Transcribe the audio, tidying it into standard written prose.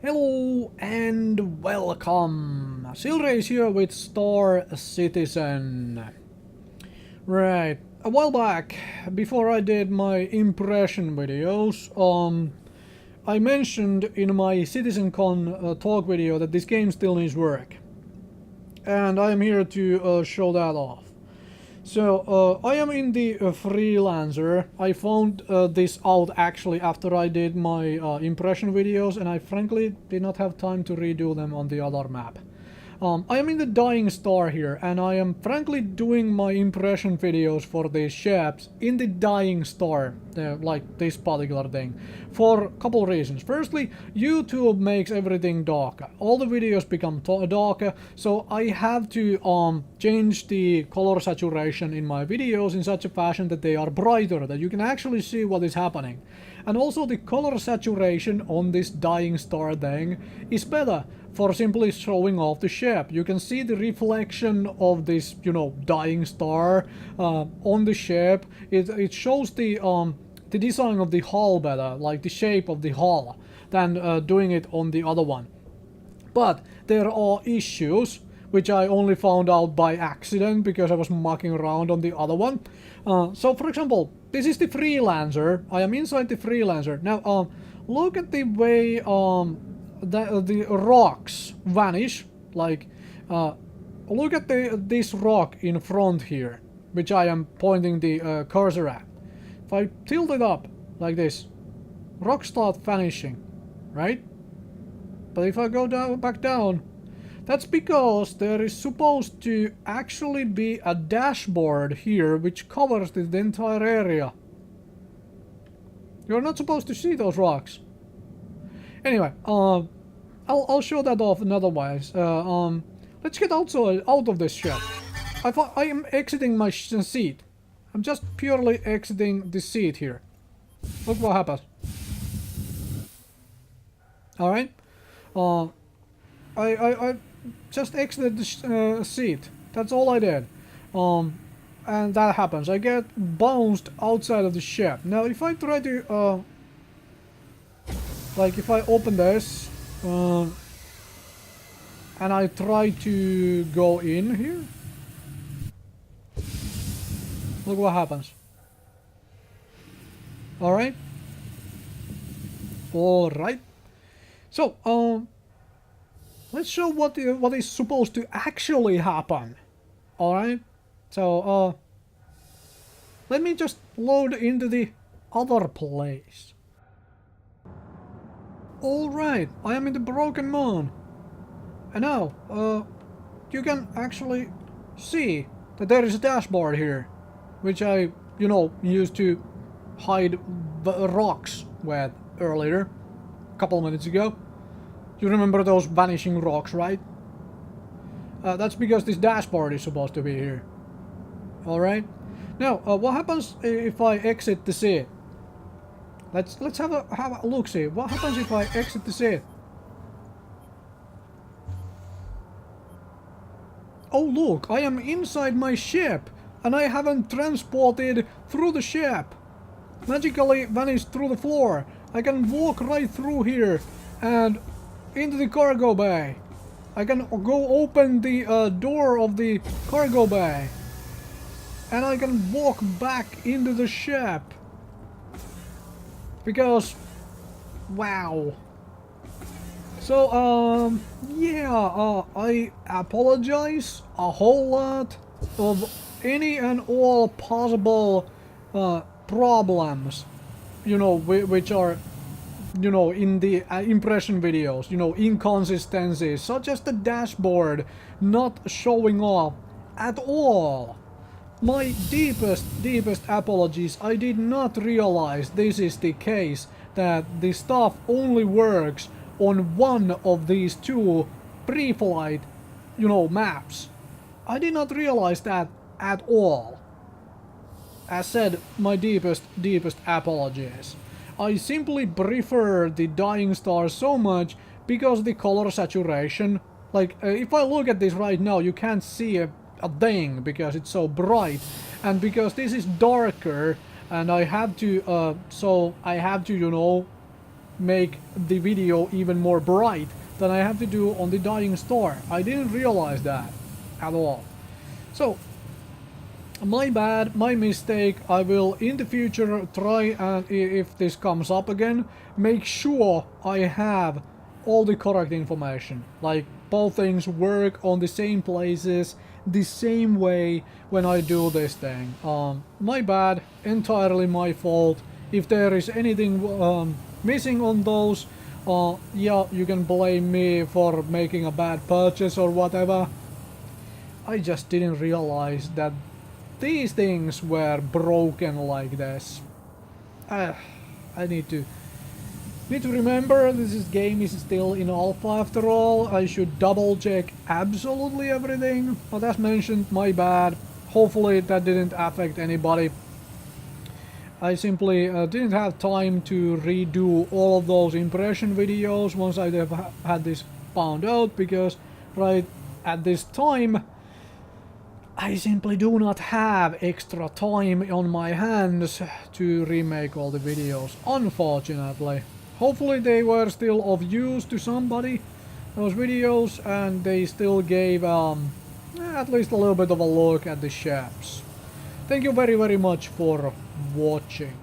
Hello and welcome! Silrace here with Star Citizen. Right, a while back, before I did my impression videos, I mentioned in my CitizenCon talk video that this game still needs work. And I am here to show that off. So, I am in the freelancer. I found this out actually after I did my impression videos, and I frankly did not have time to redo them on the other map. I am in the Dying Star here, and I am frankly doing my impression videos for these ships in the Dying Star, like this particular thing, for a couple reasons. Firstly, YouTube makes everything darker. All the videos become darker, so I have to change the color saturation in my videos in such a fashion that they are brighter, that you can actually see what is happening. And also the color saturation on this Dying Star thing is better for simply showing off the ship. You can see the reflection of this, dying star on the ship. It shows the design of the hull better, like the shape of the hull, than doing it on the other one. But there are issues, which I only found out by accident because I was mucking around on the other one. So, for example, this is the freelancer. I am inside the freelancer. Now, look at the way the rocks vanish. Like, look at this rock in front here, which I am pointing the cursor at. If I tilt it up like this, rocks start vanishing, right? But if I go back down, that's because there is supposed to actually be a dashboard here which covers the entire area. You're not supposed to see those rocks. Anyway, I'll show that off another wise. Let's get out of this ship. I am exiting my seat. I'm just purely exiting the seat here. Look what happens. Alright. I just exited the seat. That's all I did. And that happens. I get bounced outside of the ship. Now, if I try to, like, if I open this, and I try to go in here, look what happens. Alright. Alright. So, let's show what is supposed to actually happen. Alright. So, let me just load into the other place. Alright, I am in the Broken Moon. And now, you can actually see that there is a dashboard here, which I, used to hide the rocks with earlier, a couple minutes ago. You remember those vanishing rocks, right? That's because this dashboard is supposed to be here. Alright? Now, what happens if I exit the seat? Let's have a look-see. What happens if I exit the seat? Oh look, I am inside my ship, and I haven't transported through the ship. Magically vanished through the floor. I can walk right through here and into the cargo bay. I can go open the door of the cargo bay, and I can walk back into the ship. Because, wow. So, yeah, I apologize a whole lot of any and all possible problems, which are, in the impression videos, inconsistencies, such as the dashboard not showing up at all. My deepest apologies. I did not realize this is the case, that the stuff only works on one of these two pre-flight, maps. I did not realize that at all. As said, my deepest apologies. I simply prefer the Dying Star so much because the color saturation, like, if I look at this right now, you can't see a thing because it's so bright, and because this is darker, and I have to, make the video even more bright than I have to do on the dying star. I didn't realize that at all. So, my bad, my mistake. I will in the future try and, if this comes up again, make sure I have all the correct information. Like, both things work on the same places, the same way when I do this thing. My bad, entirely my fault. If there is anything missing on those, yeah, you can blame me for making a bad purchase or whatever. I just didn't realize that these things were broken like this. I need to remember this game is still in alpha after all. I should double check absolutely everything. But as mentioned, my bad. Hopefully that didn't affect anybody. I simply didn't have time to redo all of those impression videos once I have had this found out, because right at this time I simply do not have extra time on my hands to remake all the videos, unfortunately. Hopefully they were still of use to somebody, those videos, and they still gave at least a little bit of a look at the ships. Thank you very much for watching.